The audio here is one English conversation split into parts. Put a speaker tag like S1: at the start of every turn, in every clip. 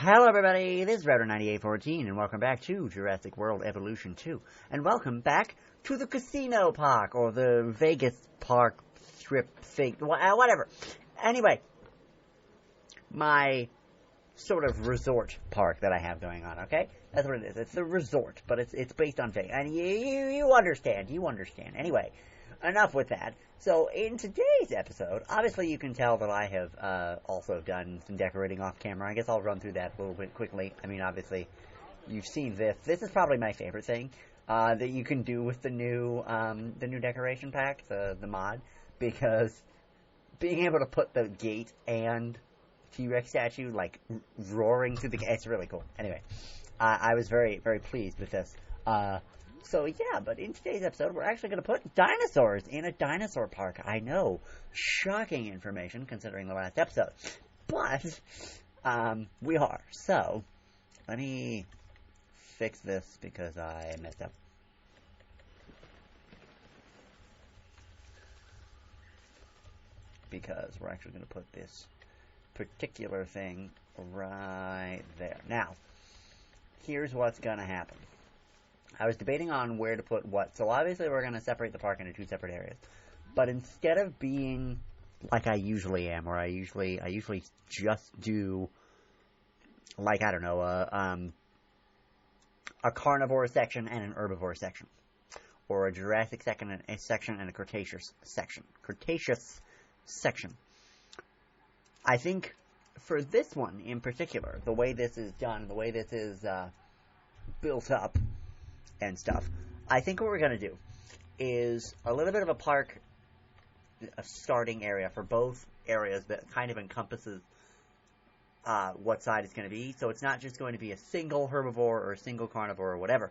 S1: Hello everybody, this is Router9814 and welcome back to Jurassic World Evolution 2. And welcome back to the casino park, or the Vegas park strip thing, whatever. Anyway, my sort of resort park that I have going on, okay? That's what it is. It's a resort, but it's based on Vegas. And you understand. Anyway, enough with that. So, in today's episode, obviously you can tell that I have also done some decorating off camera. I guess I'll run through that a little bit quickly. I mean, obviously, you've seen this. This is probably my favorite thing that you can do with the new decoration pack, the mod, because being able to put the gate and T-Rex statue, like, roaring through the gate, it's really cool. Anyway, I was very, very pleased with this. So, yeah, but in today's episode, we're actually going to put dinosaurs in a dinosaur park. I know. Shocking information, considering the last episode. But, we are. So, let me fix this because I messed up. Because we're actually going to put this particular thing right there. Now, here's what's going to happen. I was debating on where to put what. So obviously we're going to separate the park into two separate areas. But instead of being like I usually am, where I usually just do, like, I don't know, a carnivore section and an herbivore section, or a Jurassic section and a Cretaceous section. I think for this one in particular, the way this is done, the way this is built up and stuff, I think what we're going to do is a little bit of a park, a starting area for both areas that kind of encompasses what side it's going to be. So it's not just going to be a single herbivore or a single carnivore or whatever.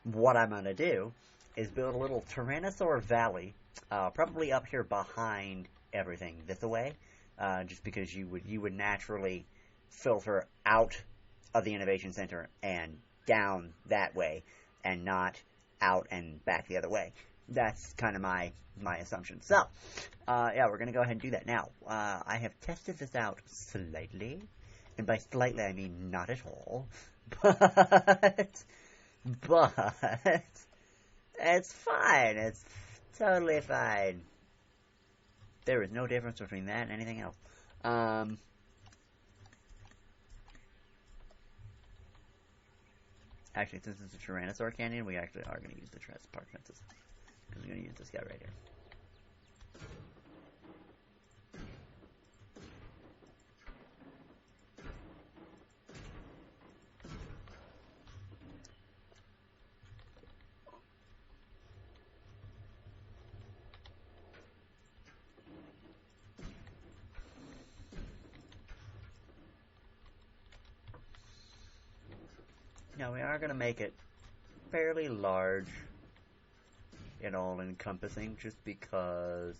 S1: What I'm going to do is build a little Tyrannosaur Valley, probably up here behind everything this way, just because you would naturally filter out of the Innovation Center and down that way, and not out and back the other way. That's kind of my assumption. So, yeah, we're going to go ahead and do that. Now, I have tested this out slightly, and by slightly I mean not at all, but it's fine. It's totally fine. There is no difference between that and anything else. Actually, since it's a Tyrannosaur Canyon, we actually are going to use the Jurassic Park fences. Because we're going to use this guy right here. Now, we are going to make it fairly large and all-encompassing, just because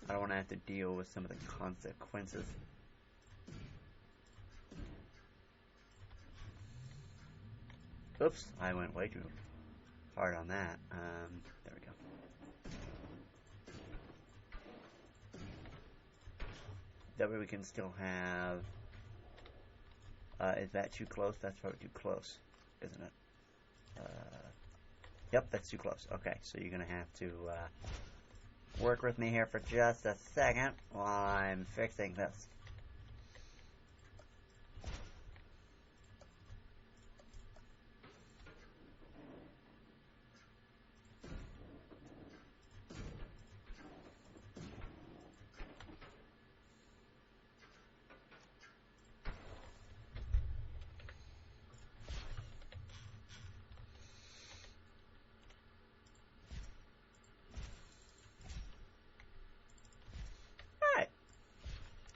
S1: I don't want to have to deal with some of the consequences. Oops, I went way too hard on that. There we go. That way we can still have... is that too close? That's probably too close, isn't it? Yep, that's too close. Okay, so you're going to have to work with me here for just a second while I'm fixing this.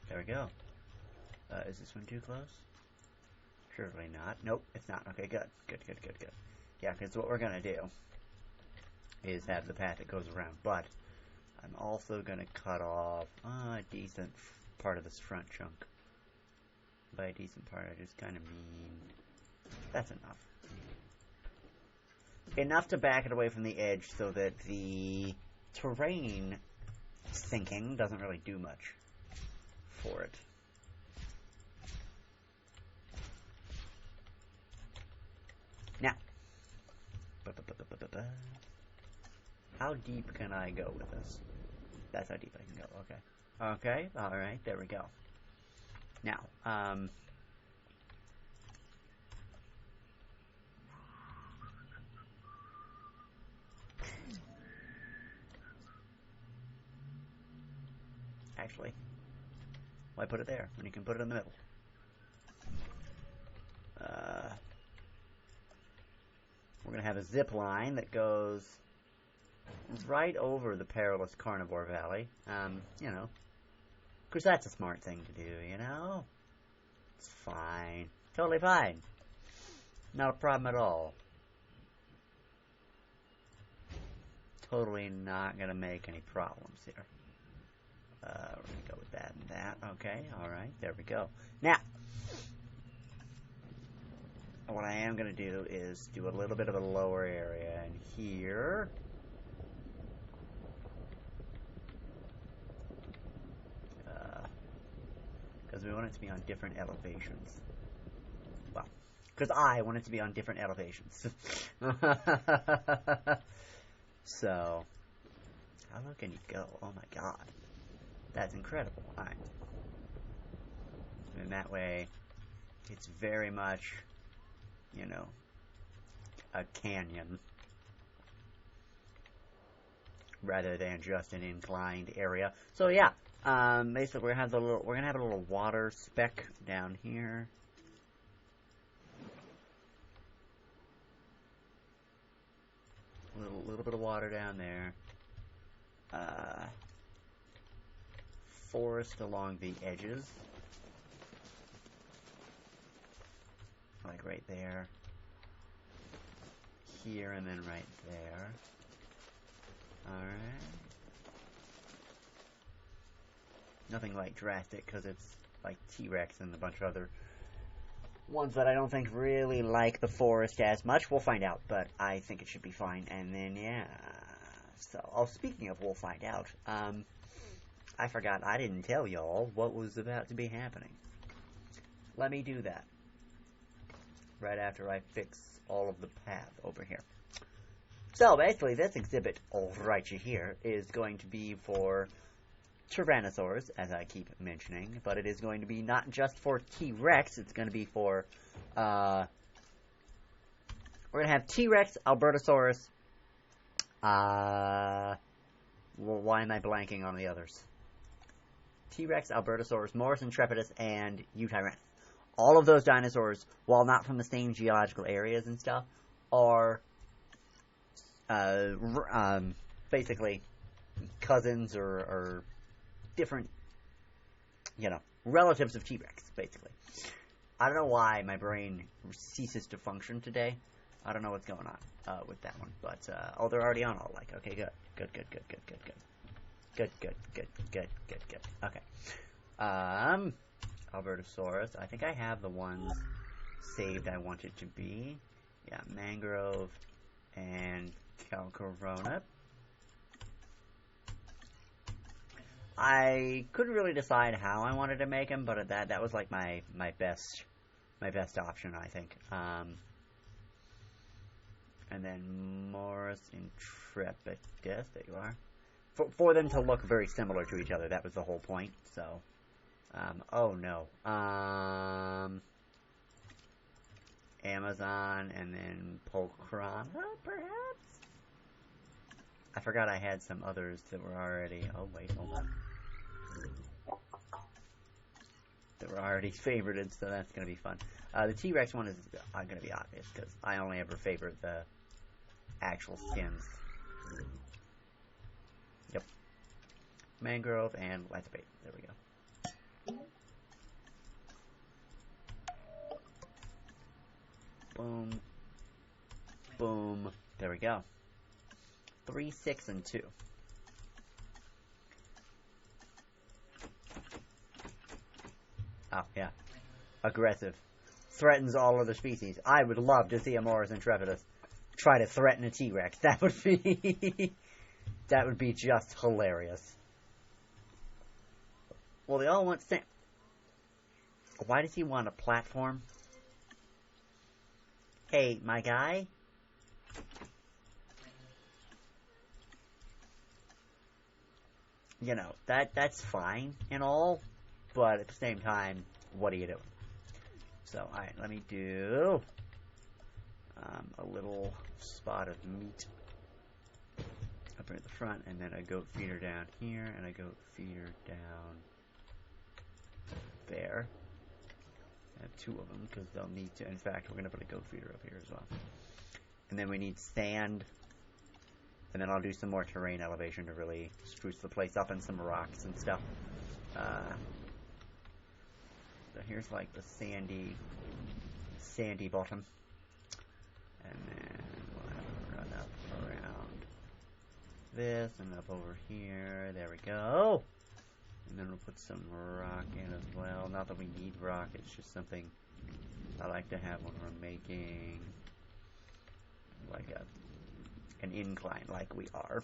S1: There we go. Is this one too close? Surely not. Nope, it's not. Okay, good. Good. Yeah, because what we're going to do is have the path that goes around. But I'm also going to cut off a decent part of this front chunk. By a decent part, I just kind of mean... That's enough. Enough to back it away from the edge so that the terrain sinking doesn't really do much for it. Now, how deep can I go with this? That's how deep I can go. Okay. Okay. All right. There we go. Now, actually, why put it there when you can put it in the middle? We're going to have a zip line that goes right over the perilous carnivore valley. You know, because that's a smart thing to do, you know? It's fine. Totally fine. Not a problem at all. Totally not going to make any problems here. We're going to go with that and that. Okay, alright, there we go. Now, what I am going to do is do a little bit of a lower area in here. Because we want it to be on different elevations. Well, because I want it to be on different elevations. So, how low can you go? Oh my god. That's incredible. Alright. And that way, it's very much, you know, a canyon. Rather than just an inclined area. So yeah, basically we're gonna have a little water speck down here. Little bit of water down there. Forest along the edges. Like right there. Here and then right there. Alright. Nothing like drastic, because it's like T-Rex and a bunch of other ones that I don't think really like the forest as much. We'll find out, but I think it should be fine. And then, yeah. So, speaking of we'll find out, I forgot I didn't tell y'all what was about to be happening. Let me do that. Right after I fix all of the path over here. So, basically, this exhibit, right here, is going to be for Tyrannosaurs, as I keep mentioning, but it is going to be not just for T-Rex, it's going to be for, we're going to have T-Rex, Albertosaurus, well, why am I blanking on the others? T-Rex, Albertosaurus, Morris Intrepidus, and Tyrannus. All of those dinosaurs, while not from the same geological areas and stuff, are basically cousins or different, you know, relatives of T-Rex, basically. I don't know why my brain ceases to function today. I don't know what's going on with that one, but oh, they're already on all like. Okay, good. Okay. Albertosaurus. I think I have the ones saved I want it to be. Yeah, mangrove and Calcorona. I couldn't really decide how I wanted to make them, but that was like my best option, I think. And then Morris Intrepidus, there you are. For them to look very similar to each other, that was the whole point. So, oh no, Amazon and then Polcrana, perhaps. I forgot I had some others that were already. Oh wait, hold on. That were already favorited, so that's gonna be fun. The T-Rex one is gonna be obvious because I only ever favored the actual skins. Yep. Mangrove and light bait. There we go. Boom. Boom. There we go. 3, 6, and 2. Oh, yeah. Aggressive. Threatens all other species. I would love to see a Morris Intrepidus try to threaten a T-Rex. That would be... that would be just hilarious. Well, they all want the same. Why does he want a platform? Hey, my guy? You know, that's fine and all, but at the same time, what are you doing? So, alright, let me do a little spot of meat up here at the front, and then a goat feeder down here, and a goat feeder down there. I have two of them, because they'll need to, in fact, we're going to put a goat feeder up here as well. And then we need sand, and then I'll do some more terrain elevation to really spruce the place up, and some rocks and stuff. So here's like the sandy bottom. And then we'll have to run up around this and up over here. There we go. And then we'll put some rock in as well. Not that we need rock, it's just something I like to have when we're making like an incline like we are.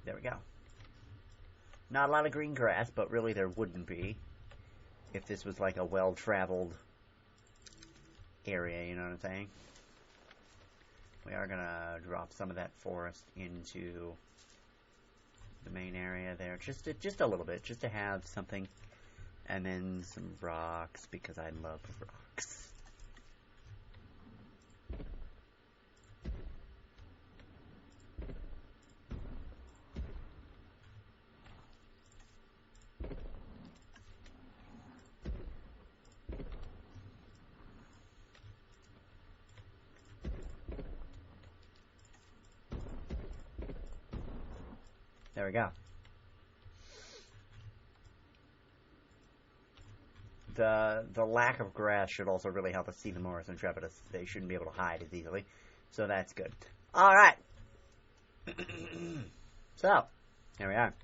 S1: There we go. Not a lot of green grass, but really there wouldn't be if this was like a well-traveled area, you know what I'm saying? We are gonna drop some of that forest into the main area there, just a little bit, just to have something, and then some rocks, because I love rocks. There we go. The lack of grass should also really help us see the Morris Intrepidus. They shouldn't be able to hide as easily, so that's good. All right. So, here we are.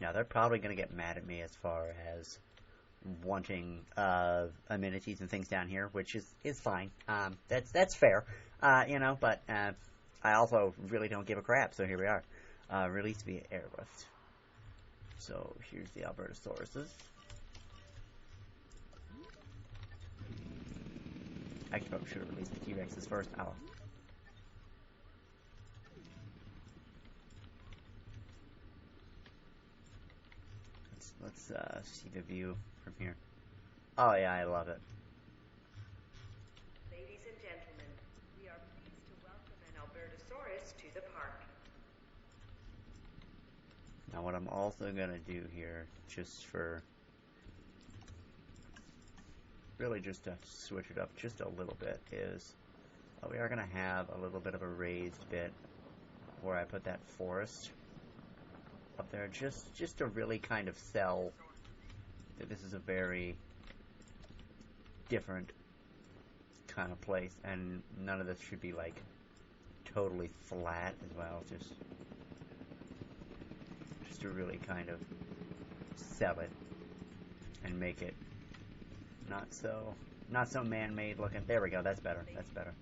S1: Now, they're probably going to get mad at me as far as wanting amenities and things down here, which is fine. That's fair, you know, but I also really don't give a crap, so here we are. Released via airlift. So here's the Albertosauruses. Actually, probably should have released the T-Rexes first. Oh. Let's see the view from here. Oh yeah, I love it.
S2: Ladies and gentlemen, we are pleased to welcome an Albertosaurus to the park.
S1: Now what I'm also going to do here, just for, really just to switch it up just a little bit, is we are going to have a little bit of a raised bit where I put that forest up there, just to really kind of sell that this is a very different kind of place, and none of this should be like totally flat as well, just to really kind of sell it and make it not so man-made looking. There we go, that's better, that's better.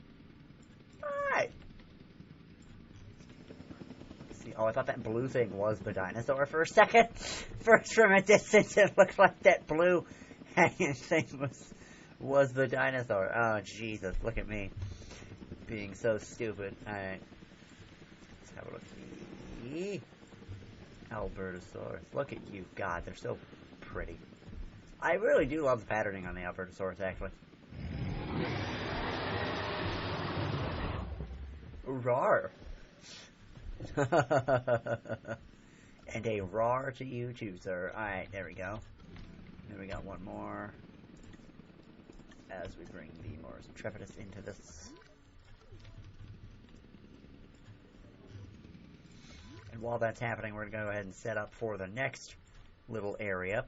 S1: Alright. See, oh, I thought that blue thing was the dinosaur for a second. First, from a distance, it looked like that blue hanging thing was the dinosaur. Oh, Jesus, look at me being so stupid. Alright. Let's have a look. Albertosaurus. Look at you. God, they're so pretty. I really do love the patterning on the Albertosaurus, actually. Roar. And a roar to you too, sir. Alright, there we go. Then we got one more as we bring the Morris Intrepidus into this. And while that's happening, we're going to go ahead and set up for the next little area.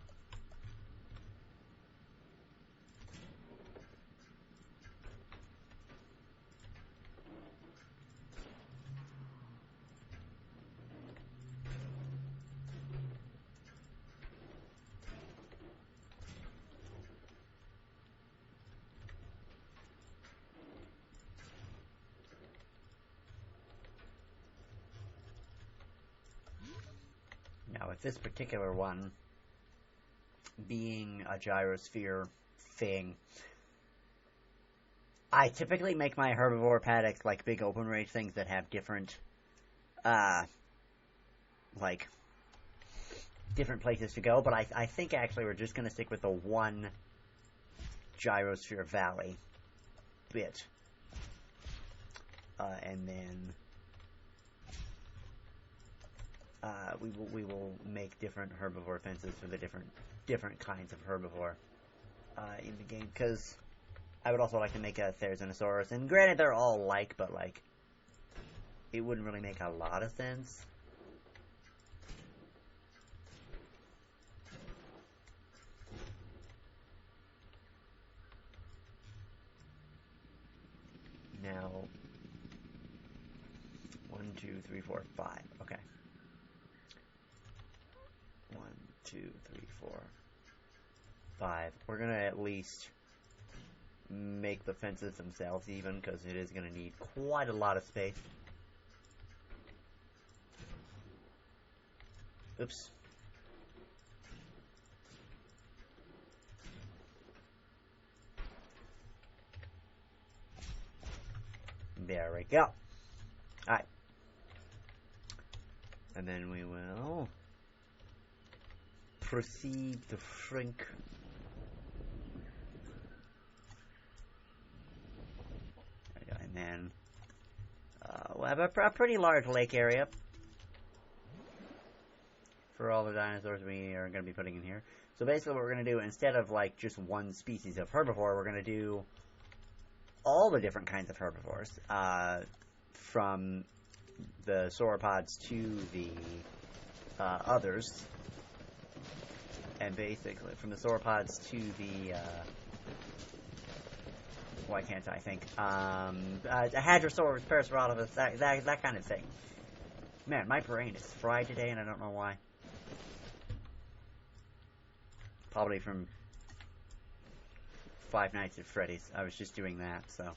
S1: with this particular one being a gyrosphere thing, I typically make my herbivore paddocks like big open range things that have different, like, different places to go, but I think actually we're just going to stick with the one gyrosphere valley bit. And then we will make different herbivore fences for the different kinds of herbivore in the game, because I would also like to make a TYRANNOSAUR, and granted they're all alike, but like it wouldn't really make a lot of sense. Now 1, 2, 3, 4, 5. Okay. 1, 2, 3, 4, 5. We're gonna at least make the fences themselves even, because it is gonna need quite a lot of space. Oops. There we go. Alright. And then we will proceed to shrink. And then we'll have a pretty large lake area for all the dinosaurs we are going to be putting in here. So basically what we're going to do, instead of like just one species of herbivore, we're going to do all the different kinds of herbivores, from the sauropods to the others, and basically from the sauropods to the why can't I think Hadrosaurus, Parasaurolophus, that kind of thing. Man, my brain is fried today, and I don't know why. Probably from Five Nights at Freddy's. I was just doing that, so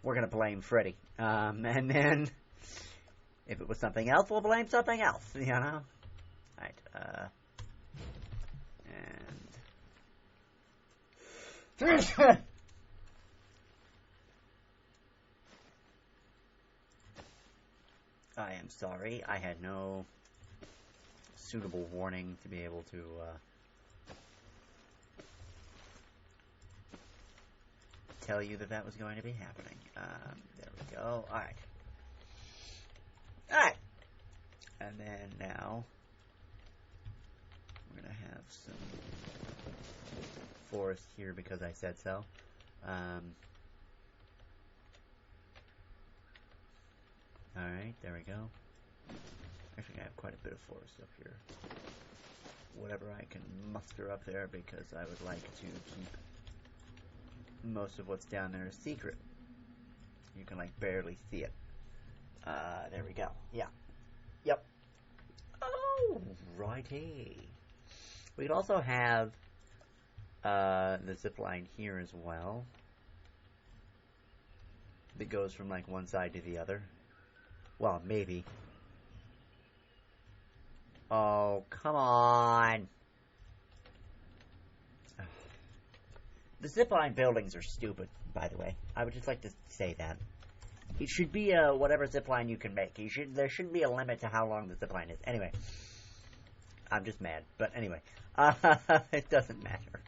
S1: we're gonna blame Freddy. And then if it was something else, we'll blame something else. You know. Alright. And I am sorry. I had no suitable warning to be able to. Tell you that was going to be happening. There we go. Alright. Alright. And then now we're going to have some forest here because I said so. Alright, there we go. Actually, I have quite a bit of forest up here. Whatever I can muster up there, because I would like to keep most of what's down there is secret. You can like barely see it. There we go. Yeah. Yep. Oh, righty. We could also have the zip line here as well, that goes from like one side to the other. Well, maybe. Oh, come on. The zipline buildings are stupid, by the way. I would just like to say that. It should be whatever zipline you can make. There shouldn't be a limit to how long the zipline is. Anyway. I'm just mad. But anyway. It doesn't matter.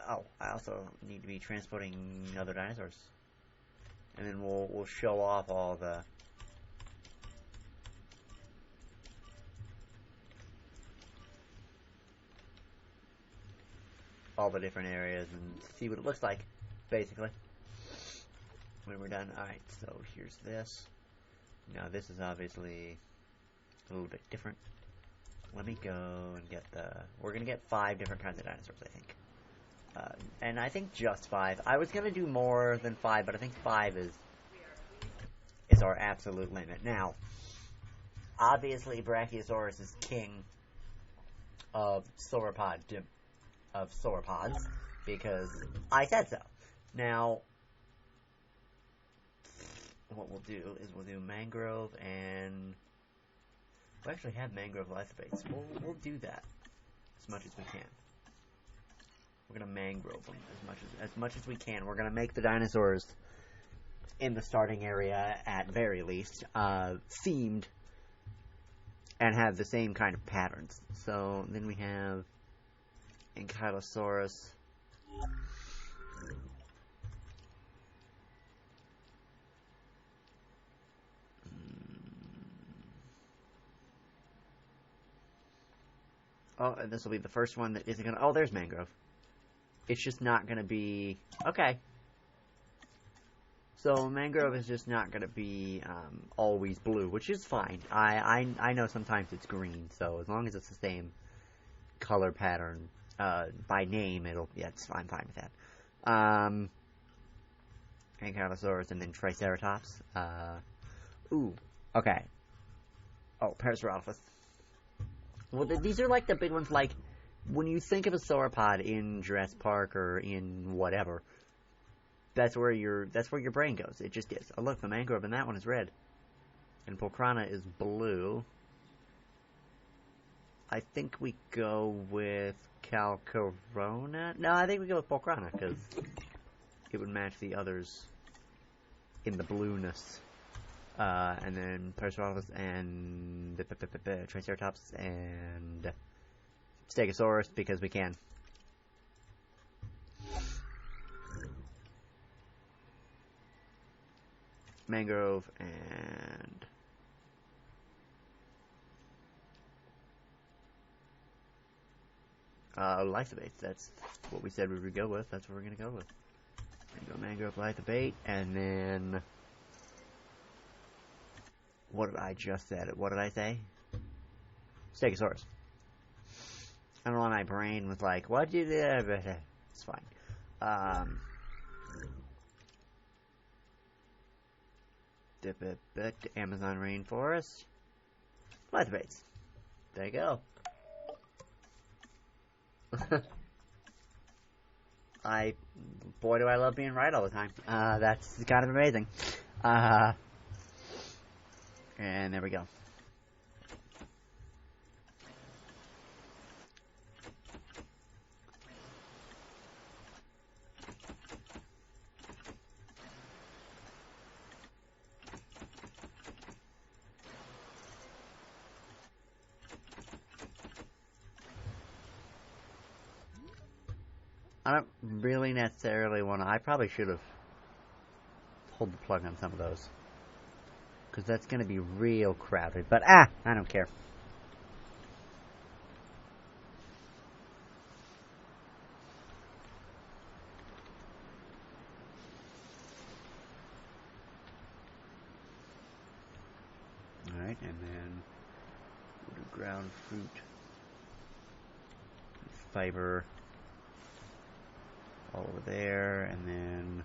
S1: Oh, I also need to be transporting other dinosaurs. And then we'll show off all the different areas and see what it looks like, basically, when we're done. Alright, so here's this. Now this is obviously a little bit different. Let me go and get we're going to get 5 different kinds of dinosaurs, I think. And I think just 5. I was going to do more than 5, but I think 5 is our absolute limit. Now, obviously Brachiosaurus is king of sauropods, because I said so. Now, what we'll do is we'll do mangrove and We actually have mangrove lithobates. We'll do that as much as we can. We're gonna mangrove them as much as we can. We're gonna make the dinosaurs in the starting area, at very least, themed and have the same kind of patterns. So then we have Ankylosaurus. Oh, and this will be the first one that isn't gonna... Oh, there's mangrove. It's just not gonna be... Okay. So mangrove is just not gonna be always blue, which is fine. I know sometimes it's green, so as long as it's the same color pattern by name, I'm fine with that. Ankylosaurus and then Triceratops. Ooh, okay. Oh, Parasaurolophus. Well, these are like the big ones. Like when you think of a sauropod in Jurassic Park or in whatever, that's where your brain goes. It just is. Oh, look, the mangrove in that one is red, and Pulchrana is blue. I think we go with Calcarona. No, I think we go with Pulchrana because it would match the others in the blueness. And then Parasaurolophus and Triceratops and Stegosaurus because we can. Mangrove and Lithobates. That's what we said we would go with. That's what we're gonna go with. Mangrove, Lithobate, and then what did I just say? What did I say? Stegosaurus. I don't know why my brain was like, what did you do? But it's fine. Amazon rainforest. Lithobates. There you go. Boy, do I love being right all the time. That's kind of amazing. And there we go. I don't really necessarily want to... I probably should have pulled the plug on some of those. Because that's going to be real crowded. But, I don't care. Alright, and then we'll do ground fruit. Fiber. All over there, and then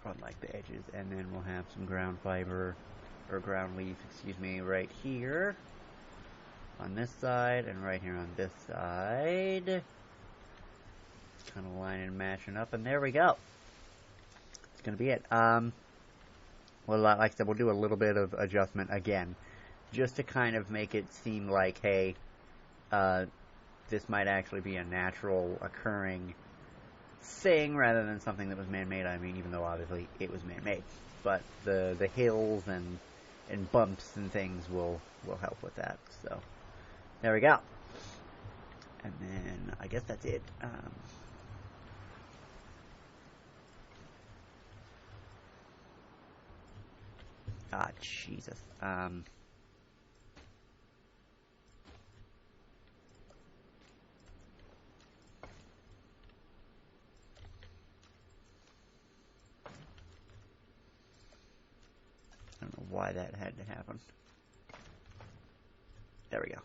S1: on like the edges, and then we'll have some ground fiber or ground leaf, excuse me, right here on this side and right here on this side. Kind of lining and matching up, and there we go. It's gonna be it. Well, like I said, we'll do a little bit of adjustment again, just to kind of make it seem like, hey, this might actually be a natural occurring thing rather than something that was man-made. I mean, even though obviously it was man-made, but the hills and bumps and things will help with that. So there we go. And then I guess that's it. Jesus. I don't know why that had to happen. There we go.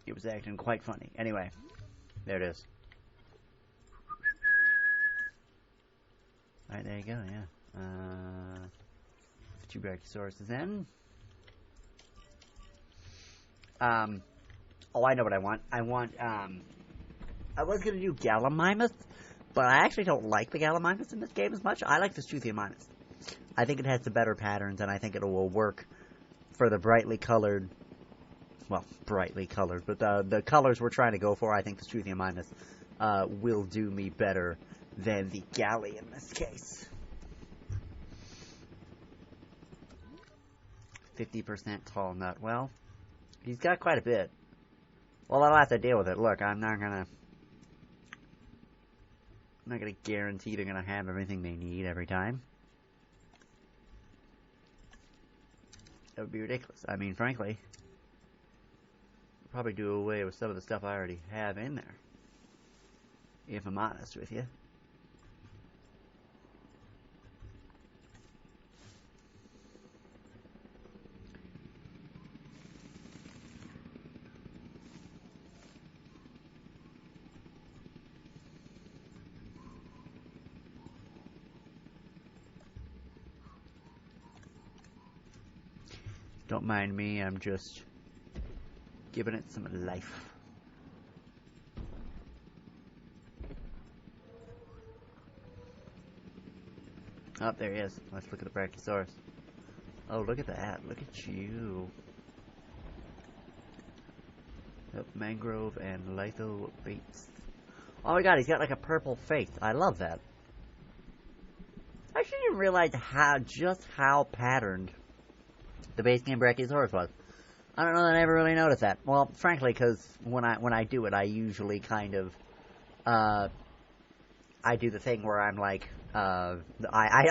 S1: It was acting quite funny. Anyway, there it is. Alright, there you go, yeah. 2 Brachiosauruses in. Oh, I know what I want. I was gonna do Gallimimus, but I actually don't like the Gallimimus in this game as much. I like the Struthiomimus. I think it has the better patterns, and I think it will work for the brightly colored, well, brightly colored, but the colors we're trying to go for. I think the Struthiomimus will do me better than the Galley in this case. 50% tall nut. Well, he's got quite a bit. Well, I'll have to deal with it. Look, I'm not gonna guarantee they're gonna have everything they need every time. That would be ridiculous. I mean, frankly, probably do away with some of the stuff I already have in there, if I'm honest with you. Don't mind me, I'm just giving it some life. Oh, there he is. Let's look at the Brachiosaurus. Oh, look at that. Look at you. Yep, mangrove and litho baits. Oh my god, he's got like a purple face. I love that. I actually didn't realize just how patterned the base game Brachiosaurus was. I don't know that I ever really noticed that. Well, frankly, because when I do it, I usually kind of, I do the thing where I'm like, I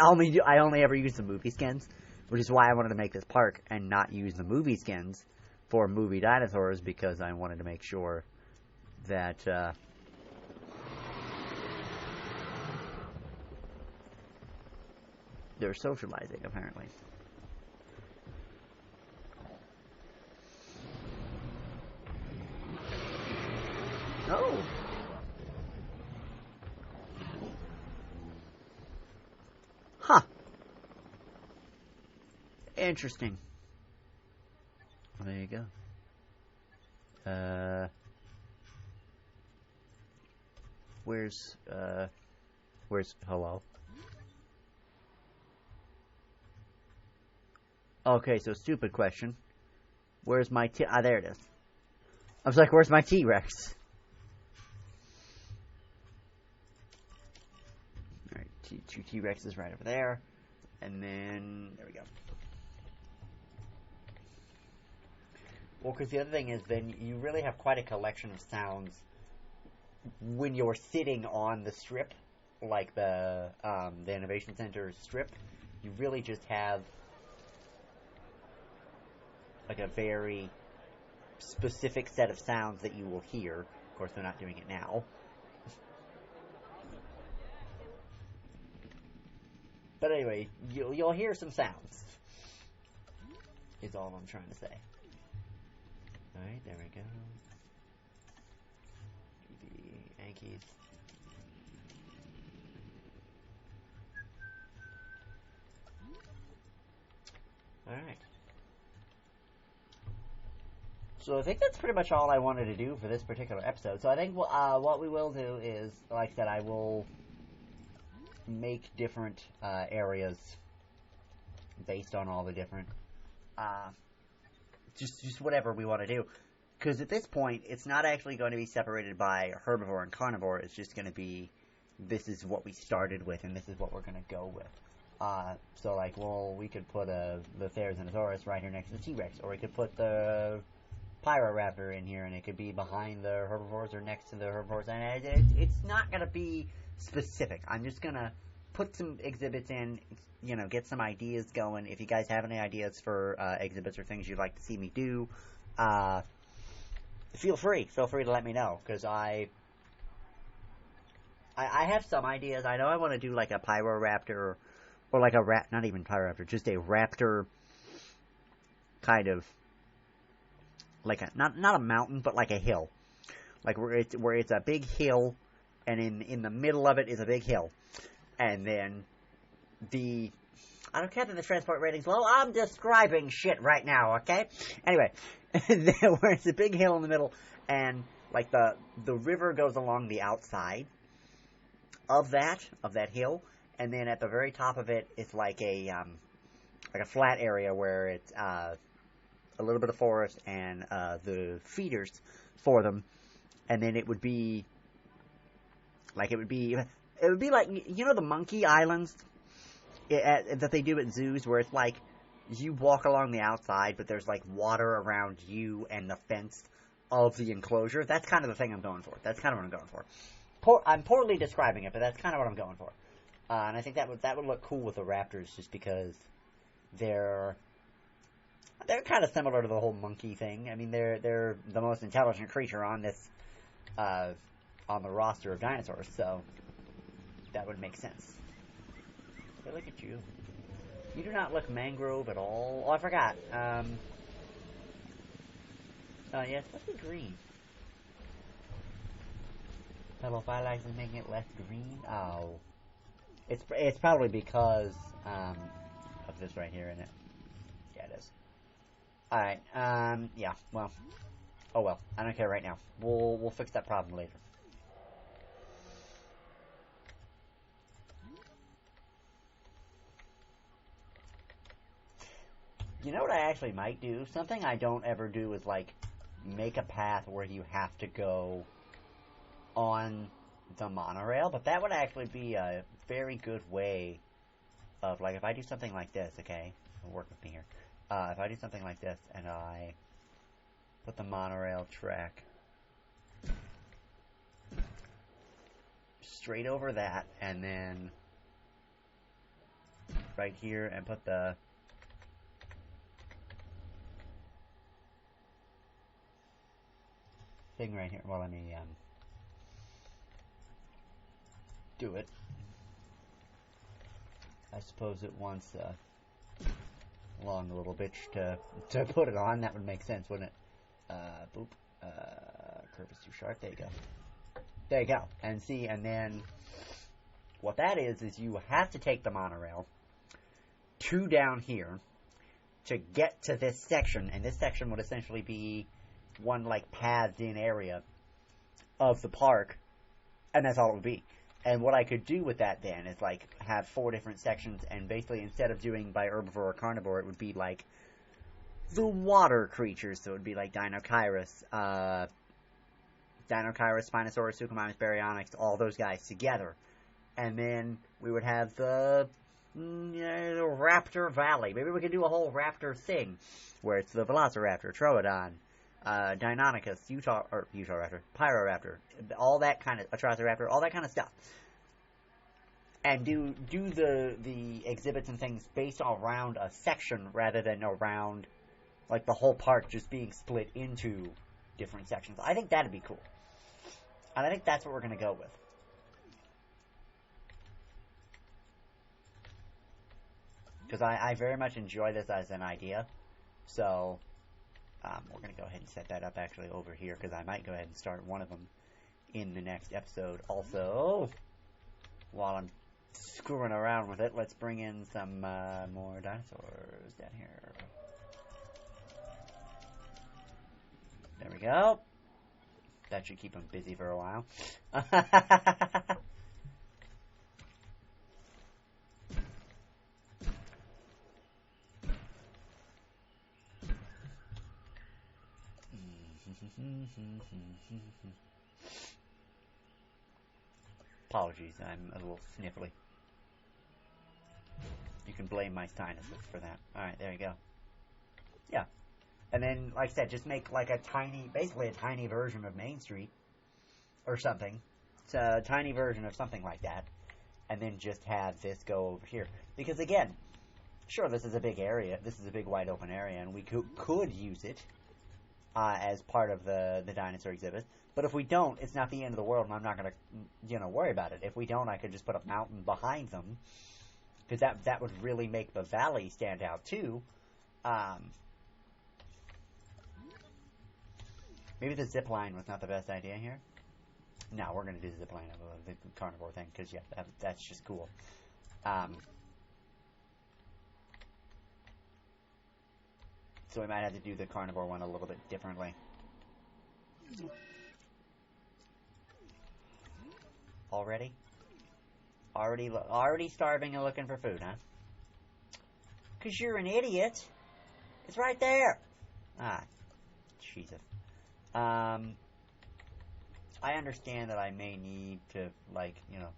S1: only ever use the movie skins, which is why I wanted to make this park and not use the movie skins for movie dinosaurs, because I wanted to make sure that, they're socializing, apparently. Oh! Huh. Interesting. Well, there you go. Where's hello? Okay, so stupid question. Where's my there it is. I was like, where's my T-Rex? Alright, two T-Rexes right over there. And then, there we go. Well, because the other thing is, then you really have quite a collection of sounds when you're sitting on the strip, like the Innovation Center strip. You really just have like a very specific set of sounds that you will hear. Of course, they're not doing it now. But anyway, you'll hear some sounds, is all I'm trying to say. Alright, there we go. The Yankees. Alright. So I think that's pretty much all I wanted to do for this particular episode. So I think what we will do is, like I said, I will make different areas based on all the different just whatever we want to do, because at this point it's not actually going to be separated by herbivore and carnivore. It's just going to be, this is what we started with and this is what we're going to go with. So like, well, we could put the TYRANNOSAURUS right here next to the T-Rex, or we could put the Pyroraptor in here and it could be behind the herbivores or next to the herbivores, and it's not going to be specific. I'm just going to put some exhibits in, you know, get some ideas going. If you guys have any ideas for exhibits or things you'd like to see me do, feel free to let me know, because I have some ideas. I know I want to do like a Pyroraptor, or like a not even Pyroraptor, just a raptor kind of, like a, not a mountain, but like a hill, like where it's a big hill, and in the middle of it is a big hill, and then I don't care that the transport rating's low. I'm describing shit right now, okay? Anyway, where it's a big hill in the middle, and like the river goes along the outside of that hill, and then at the very top of it, it's like a flat area where it's a little bit of forest and the feeders for them, and then it would be like the monkey islands that they do at zoos, where it's like you walk along the outside, but there's like water around you and the fence of the enclosure. That's kind of the thing I'm going for. That's kind of what I'm going for. I'm poorly describing it, but that's kind of what I'm going for. And I think that would look cool with the raptors, just because they're kind of similar to the whole monkey thing. I mean, they're the most intelligent creature on this on the roster of dinosaurs, so that would make sense. Hey, look at you. You do not look mangrove at all. Oh, I forgot. Oh, yeah, it's supposed to be green. Hello, Firelight is making it less green. Oh. It's probably because of this right here, isn't it? Yeah, it is. Alright, yeah, well. Oh well, I don't care right now. We'll fix that problem later. You know what I actually might do? Something I don't ever do is, like, make a path where you have to go on the monorail, but that would actually be a very good way of, like, if I do something like this, okay? Work with me here. If I do something like this, and I put the monorail track straight over that, and then right here, and put the thing right here. Well, let me do it. I suppose it wants a long little bitch to put it on. That would make sense, wouldn't it? Boop. Curve is too sharp. There you go. There you go. And see, and then what that is you have to take the monorail to down here to get to this section, and this section would essentially be one, like, pathed-in area of the park, and that's all it would be. And what I could do with that then is, like, have 4 different sections, and basically instead of doing by herbivore or carnivore, it would be, like, the water creatures. So it would be, like, Dinochirus, Spinosaurus, Suchomimus, Baryonyx, all those guys together. And then we would have the Raptor Valley. Maybe we could do a whole raptor thing, where it's the Velociraptor, Troodon, Deinonychus, Utahraptor, Pyroraptor, all that kind of, Atrociraptor, all that kind of stuff. And do the exhibits and things based around a section rather than around, like, the whole park just being split into different sections. I think that'd be cool. And I think that's what we're going to go with. Because I very much enjoy this as an idea. So we're going to go ahead and set that up actually over here, because I might go ahead and start one of them in the next episode. Also, while I'm screwing around with it, let's bring in some more dinosaurs down here. There we go. That should keep them busy for a while. Apologies, I'm a little sniffly. You can blame my sinuses for that. Alright, there you go. Yeah. And then, like I said, just make like basically a tiny version of Main Street. Or something. It's a tiny version of something like that. And then just have this go over here. Because again, sure, this is a big area. This is a big wide open area, and we could use it as part of the dinosaur exhibit. But if we don't, it's not the end of the world, and I'm not going to, worry about it. If we don't, I could just put a mountain behind them, because that would really make the valley stand out too. Maybe the zip line was not the best idea here. No, we're going to do the zip line of the carnivore thing, because yeah, that's just cool. So we might have to do the carnivore one a little bit differently. Already? Already starving and looking for food, huh? 'Cause you're an idiot. It's right there. Ah, Jesus. I understand that I may need to, like, you know,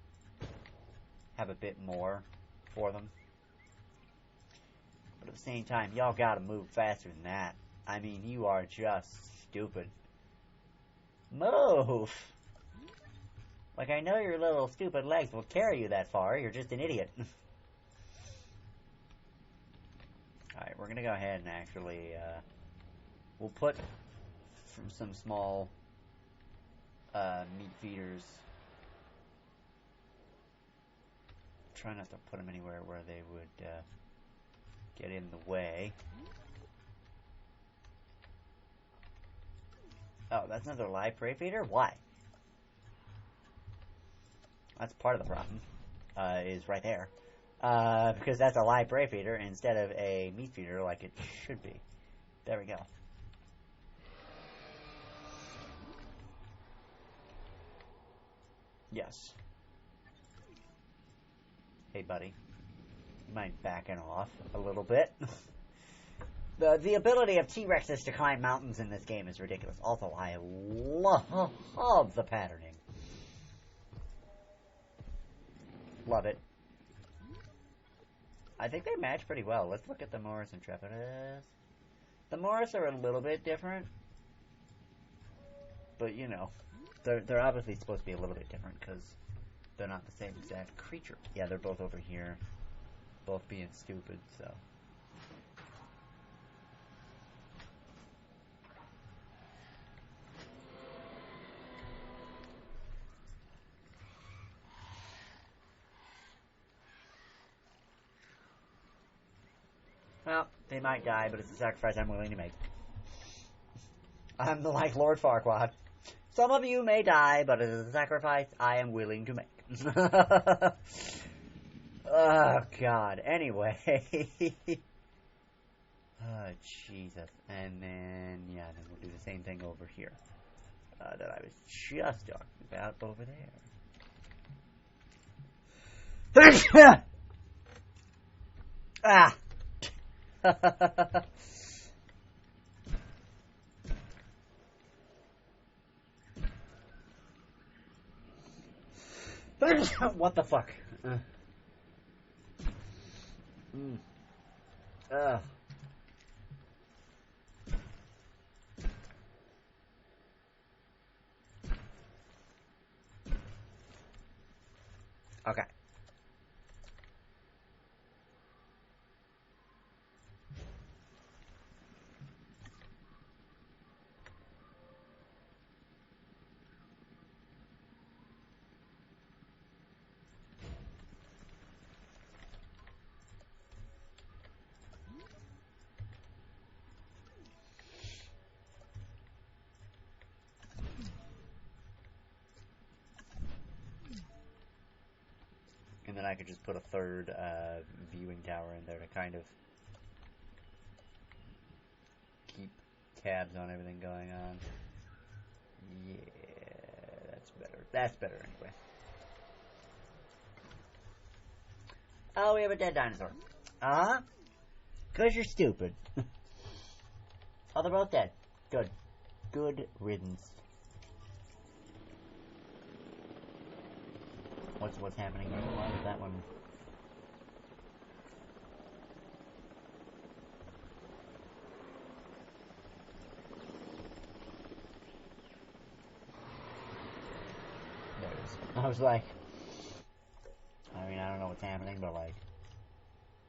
S1: have a bit more for them. But at the same time, y'all gotta move faster than that. I mean, you are just stupid. Move! Like, I know your little stupid legs will carry you that far. You're just an idiot. Alright, we're gonna go ahead and actually, we'll put some small, meat feeders. Try not to put them anywhere where they would, get in the way. Oh, that's another live prey feeder? Why? That's part of the problem, is right there. Because that's a live prey feeder instead of a meat feeder like it should be. There we go. Yes. Hey, buddy. You mind backing off a little bit? The ability of T-Rexes to climb mountains in this game is ridiculous. Also, I love the patterning. Love it. I think they match pretty well. Let's look at the Morris Intrepidus. The Morris are a little bit different. But, you know, they're obviously supposed to be a little bit different because they're not the same exact creature. Yeah, they're both over here. Both being stupid, so. Well, they might die, but it's a sacrifice I'm willing to make. I'm the like Lord Farquaad. Some of you may die, but it is a sacrifice I am willing to make. Oh, God. Anyway. Oh, Jesus. And then, yeah, then we'll do the same thing over here. That I was just talking about over there. Ah! What the fuck? Okay. And then I could just put a third viewing tower in there to kind of keep tabs on everything going on. Yeah, that's better. That's better anyway. Oh, we have a dead dinosaur. Uh-huh. 'Cause you're stupid. Oh, they're both dead. Good. Good riddance. What's happening here? Why is that one? There it is. I was like, I mean, I don't know what's happening, but like,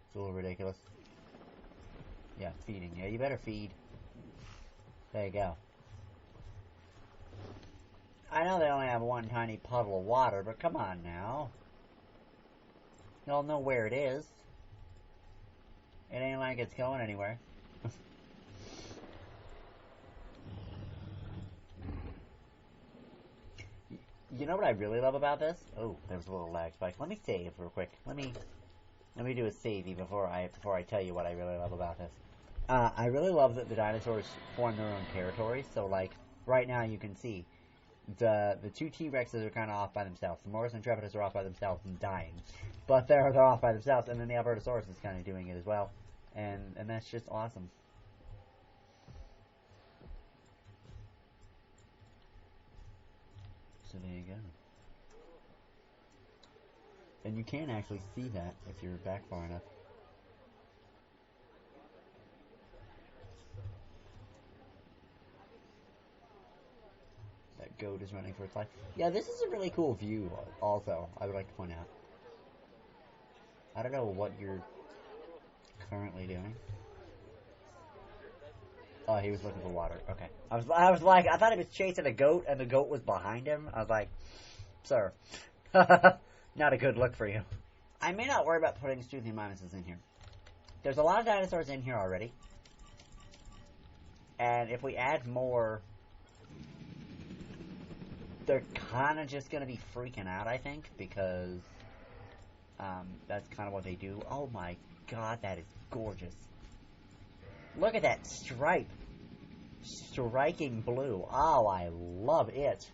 S1: it's a little ridiculous. Yeah, feeding. Yeah, you better feed. There you go. I know they only have one tiny puddle of water, but come on now. Y'all know where it is. It ain't like it's going anywhere. You know what I really love about this? Oh, there was a little lag spike. Let me save real quick. Let me do a savey before I tell you what I really love about this. I really love that the dinosaurs form their own territories. So, like, right now you can see the two T-Rexes are kind of off by themselves. The Morris and Intrepidus are off by themselves and dying. But they're off by themselves. And then the Albertosaurus is kind of doing it as well. And that's just awesome. So there you go. And you can actually see that if you're back far enough. That goat is running for its life. Yeah, this is a really cool view also, I would like to point out. I don't know what you're currently doing. Oh, he was looking for water. Okay. I was like, I thought he was chasing a goat, and the goat was behind him. I was like, sir, not a good look for you. I may not worry about putting Toothy Minuses in here. There's a lot of dinosaurs in here already. And if we add more, they're kind of just going to be freaking out, I think, because that's kind of what they do. Oh my god, that is gorgeous. Look at that stripe. Striking blue. Oh, I love it.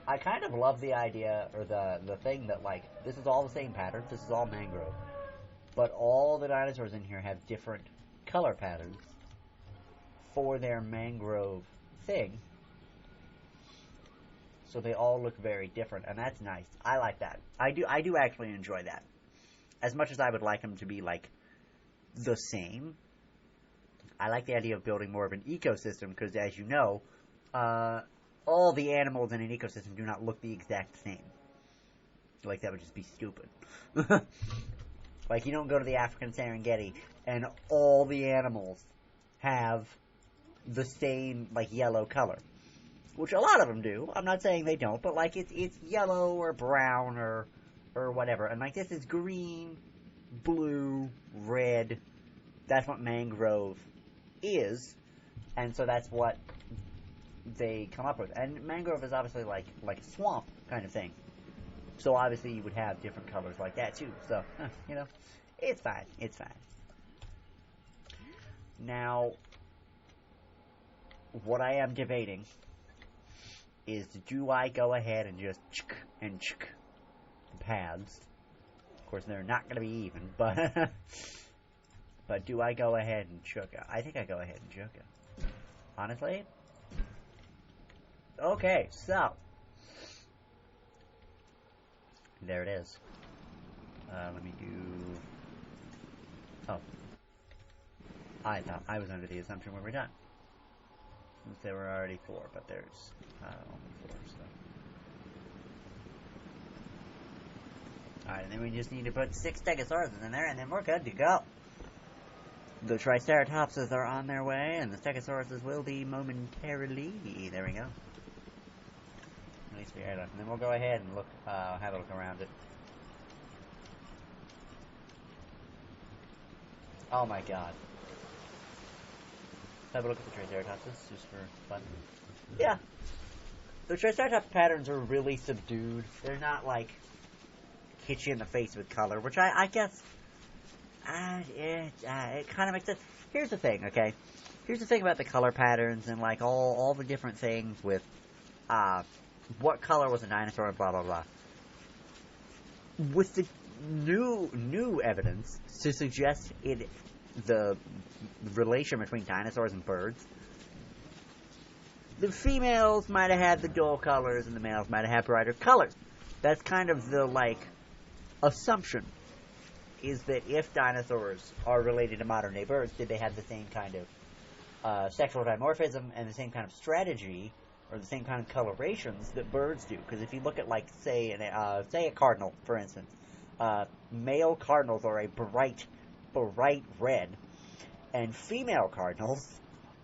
S1: I kind of love the idea, or the thing that, like, this is all the same pattern. This is all mangrove. But all the dinosaurs in here have different color patterns for their mangrove thing. So they all look very different, and that's nice. I like that. I do actually enjoy that. As much as I would like them to be, like, the same, I like the idea of building more of an ecosystem, because, as you know, all the animals in an ecosystem do not look the exact same. Like, that would just be stupid. Like, you don't go to the African Serengeti, and all the animals have the same, like, yellow color. Which a lot of them do. I'm not saying they don't, but, like, it's yellow or brown or whatever. And, like, this is green, blue, red. That's what mangrove is. And so that's what they come up with. And mangrove is obviously like a swamp kind of thing. So obviously you would have different colors like that too. So, you know, it's fine. It's fine. Now, what I am debating is, do I go ahead and just and paths? Of course, they're not going to be even, but but do I go ahead and chuka? I think I go ahead and chuka. Honestly. Okay, so there it is. Let me do. Oh, I thought I was under the assumption we were done. Since there were already 4, but there's only 4, so. Alright, and then we just need to put 6 Stegosauruses in there, and then we're good to go. The Triceratopses are on their way, and the Stegosauruses will be momentarily. There we go. At least we had enough. And then we'll go ahead and look, have a look around it. Oh my god. Have a look at the Triceratopses, just for fun. Yeah. The Triceratops patterns are really subdued. They're not, like, hit you in the face with color, which I guess, it kind of makes sense. Here's the thing, okay? Here's the thing about the color patterns and, like, all the different things with, what color was a dinosaur and blah, blah, blah. With the new evidence to suggest the relation between dinosaurs and birds, the females might have had the dull colors and the males might have had brighter colors. That's kind of the, like, assumption, is that if dinosaurs are related to modern day birds, did they have the same kind of sexual dimorphism and the same kind of strategy or the same kind of colorations that birds do? Because if you look at, like, say a cardinal, for instance, male cardinals are a bright red, and female cardinals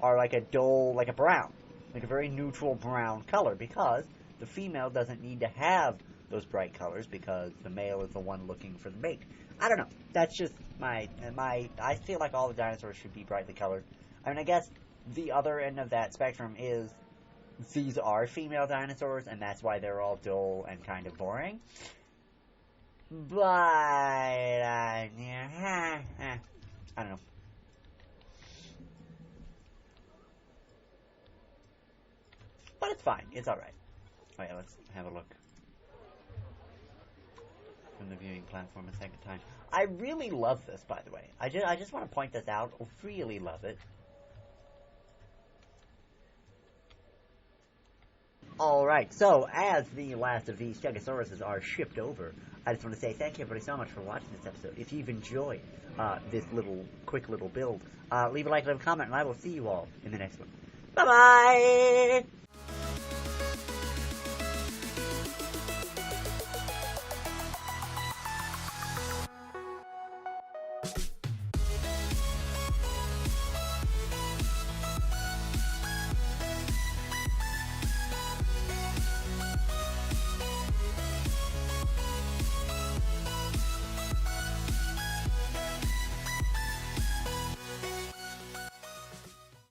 S1: are like a dull, like a brown, like a very neutral brown color, because the female doesn't need to have those bright colors because the male is the one looking for the mate. I don't know. That's just my. I feel like all the dinosaurs should be brightly colored. I mean, I guess the other end of that spectrum is these are female dinosaurs, and that's why they're all dull and kind of boring. But, I don't know. But it's fine. It's alright. Oh yeah, let's have a look from the viewing platform a second time. I really love this, by the way. I just want to point this out. I really love it. Alright, so as the last of these Stegosauruses are shipped over, I just want to say thank you everybody so much for watching this episode. If you've enjoyed this quick little build, leave a like, leave a comment, and I will see you all in the next one. Bye-bye!